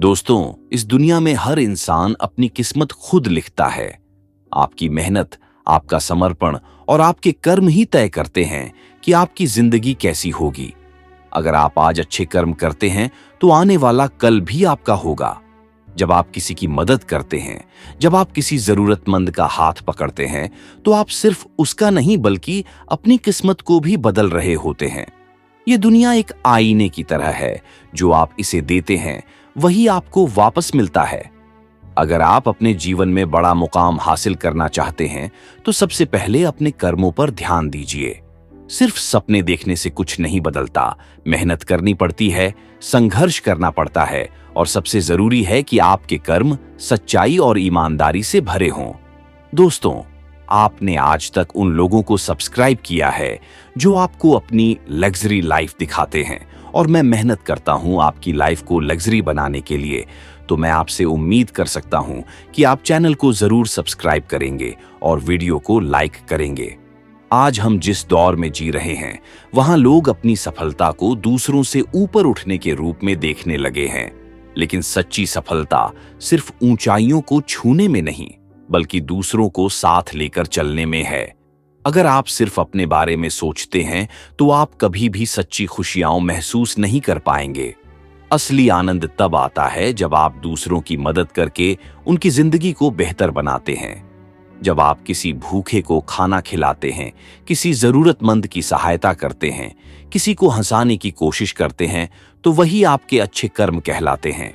दोस्तों, इस दुनिया में हर इंसान अपनी किस्मत खुद लिखता है। आपकी मेहनत, आपका समर्पण और आपके कर्म ही तय करते हैं कि आपकी जिंदगी कैसी होगी। अगर आप आज अच्छे कर्म करते हैं तो आने वाला कल भी आपका होगा। जब आप किसी की मदद करते हैं, जब आप किसी जरूरतमंद का हाथ पकड़ते हैं, तो आप सिर्फ उसका नहीं बल्कि अपनी किस्मत को भी बदल रहे होते हैं। ये दुनिया एक आईने की तरह है, जो आप इसे देते हैं वही आपको वापस मिलता है। अगर आप अपने जीवन में बड़ा मुकाम हासिल करना चाहते हैं तो सबसे पहले अपने कर्मों पर ध्यान दीजिए। सिर्फ सपने देखने से कुछ नहीं बदलता, मेहनत करनी पड़ती है, संघर्ष करना पड़ता है और सबसे जरूरी है कि आपके कर्म सच्चाई और ईमानदारी से भरे हों। दोस्तों, आपने आज तक उन लोगों को सब्सक्राइब किया है जो आपको अपनी लग्जरी लाइफ दिखाते हैं, और मैं मेहनत करता हूं आपकी लाइफ को लग्जरी बनाने के लिए। तो मैं आपसे उम्मीद कर सकता हूं कि आप चैनल को जरूर सब्सक्राइब करेंगे और वीडियो को लाइक करेंगे। आज हम जिस दौर में जी रहे हैं, वहां लोग अपनी सफलता को दूसरों से ऊपर उठने के रूप में देखने लगे हैं। लेकिन सच्ची सफलता सिर्फ ऊंचाइयों को छूने में नहीं, बल्कि दूसरों को साथ लेकर चलने में है। अगर आप सिर्फ अपने बारे में सोचते हैं तो आप कभी भी सच्ची खुशियां महसूस नहीं कर पाएंगे। असली आनंद तब आता है जब आप दूसरों की मदद करके उनकी जिंदगी को बेहतर बनाते हैं। जब आप किसी भूखे को खाना खिलाते हैं, किसी जरूरतमंद की सहायता करते हैं, किसी को हंसाने की कोशिश करते हैं, तो वही आपके अच्छे कर्म कहलाते हैं।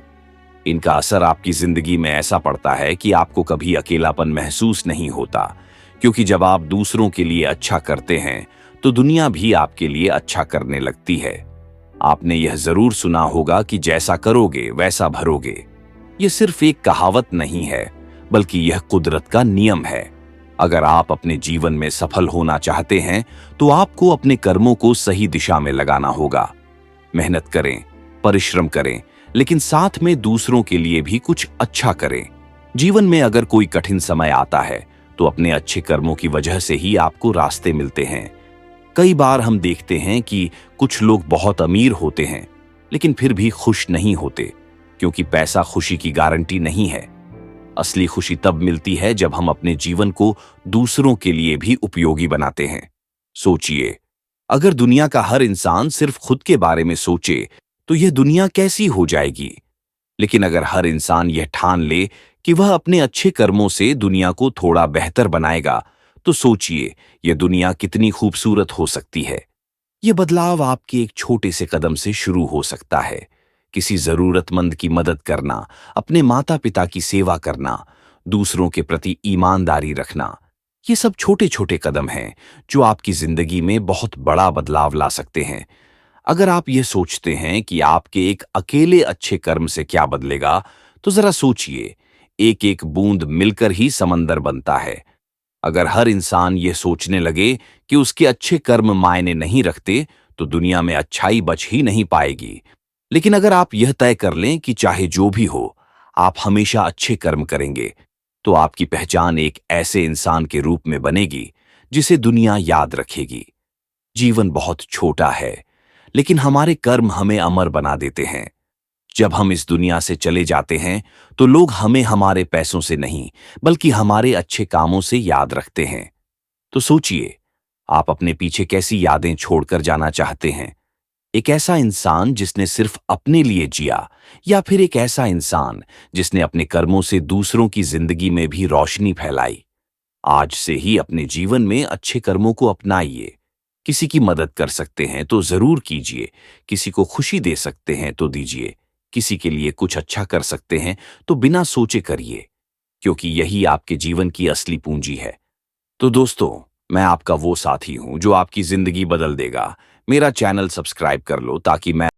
इनका असर आपकी जिंदगी में ऐसा पड़ता है कि आपको कभी अकेलापन महसूस नहीं होता, क्योंकि जब आप दूसरों के लिए अच्छा करते हैं तो दुनिया भी आपके लिए अच्छा करने लगती है। आपने यह जरूर सुना होगा कि जैसा करोगे वैसा भरोगे। यह सिर्फ एक कहावत नहीं है, बल्कि यह कुदरत का नियम है। अगर आप अपने जीवन में सफल होना चाहते हैं तो आपको अपने कर्मों को सही दिशा में लगाना होगा। मेहनत करें, परिश्रम करें, लेकिन साथ में दूसरों के लिए भी कुछ अच्छा करें। जीवन में अगर कोई कठिन समय आता है तो अपने अच्छे कर्मों की वजह से ही आपको रास्ते मिलते हैं। कई बार हम देखते हैं कि कुछ लोग बहुत अमीर होते हैं लेकिन फिर भी खुश नहीं होते, क्योंकि पैसा खुशी की गारंटी नहीं है। असली खुशी तब मिलती है जब हम अपने जीवन को दूसरों के लिए भी उपयोगी बनाते हैं। सोचिए, अगर दुनिया का हर इंसान सिर्फ खुद के बारे में सोचे तो यह दुनिया कैसी हो जाएगी। लेकिन अगर हर इंसान यह ठान ले कि वह अपने अच्छे कर्मों से दुनिया को थोड़ा बेहतर बनाएगा, तो सोचिए यह दुनिया कितनी खूबसूरत हो सकती है। यह बदलाव आपके एक छोटे से कदम से शुरू हो सकता है। किसी जरूरतमंद की मदद करना, अपने माता पिता की सेवा करना, दूसरों के प्रति ईमानदारी रखना, ये सब छोटे छोटे कदम हैं जो आपकी जिंदगी में बहुत बड़ा बदलाव ला सकते हैं। अगर आप ये सोचते हैं कि आपके एक अकेले अच्छे कर्म से क्या बदलेगा, तो जरा सोचिए, एक एक बूंद मिलकर ही समंदर बनता है। अगर हर इंसान ये सोचने लगे कि उसके अच्छे कर्म मायने नहीं रखते, तो दुनिया में अच्छाई बच ही नहीं पाएगी। लेकिन अगर आप यह तय कर लें कि चाहे जो भी हो, आप हमेशा अच्छे कर्म करेंगे, तो आपकी पहचान एक ऐसे इंसान के रूप में बनेगी जिसे दुनिया याद रखेगी। जीवन बहुत छोटा है, लेकिन हमारे कर्म हमें अमर बना देते हैं। जब हम इस दुनिया से चले जाते हैं तो लोग हमें हमारे पैसों से नहीं, बल्कि हमारे अच्छे कामों से याद रखते हैं। तो सोचिए, आप अपने पीछे कैसी यादें छोड़कर जाना चाहते हैं? एक ऐसा इंसान जिसने सिर्फ अपने लिए जिया, या फिर एक ऐसा इंसान जिसने अपने कर्मों से दूसरों की जिंदगी में भी रोशनी फैलाई? आज से ही अपने जीवन में अच्छे कर्मों को अपनाइए। किसी की मदद कर सकते हैं तो जरूर कीजिए, किसी को खुशी दे सकते हैं तो दीजिए, किसी के लिए कुछ अच्छा कर सकते हैं तो बिना सोचे करिए, क्योंकि यही आपके जीवन की असली पूंजी है। तो दोस्तों, मैं आपका वो साथी हूं जो आपकी जिंदगी बदल देगा। मेरा चैनल सब्सक्राइब कर लो ताकि मैं